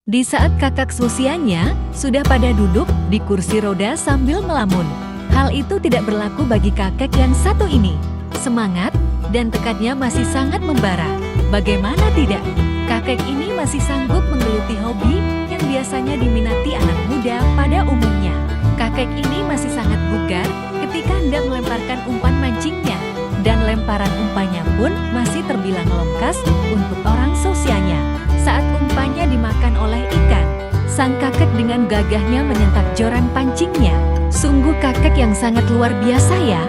Di saat kakak seusianya sudah pada duduk di kursi roda sambil melamun. Hal itu tidak berlaku bagi kakek yang satu ini. Semangat dan tekadnya masih sangat membara. Bagaimana tidak? Kakek ini masih sanggup menggeluti hobi yang biasanya diminati anak muda pada umumnya. Kakek ini masih sangat bugar ketika hendak melemparkan umpan mancingnya. Dan lemparan umpannya pun masih terbilang longkas untuk orang seusianya. Saat umpannya dimakan oleh ikan, sang kakek dengan gagahnya menyentak joran pancingnya. Sungguh kakek yang sangat luar biasa ya.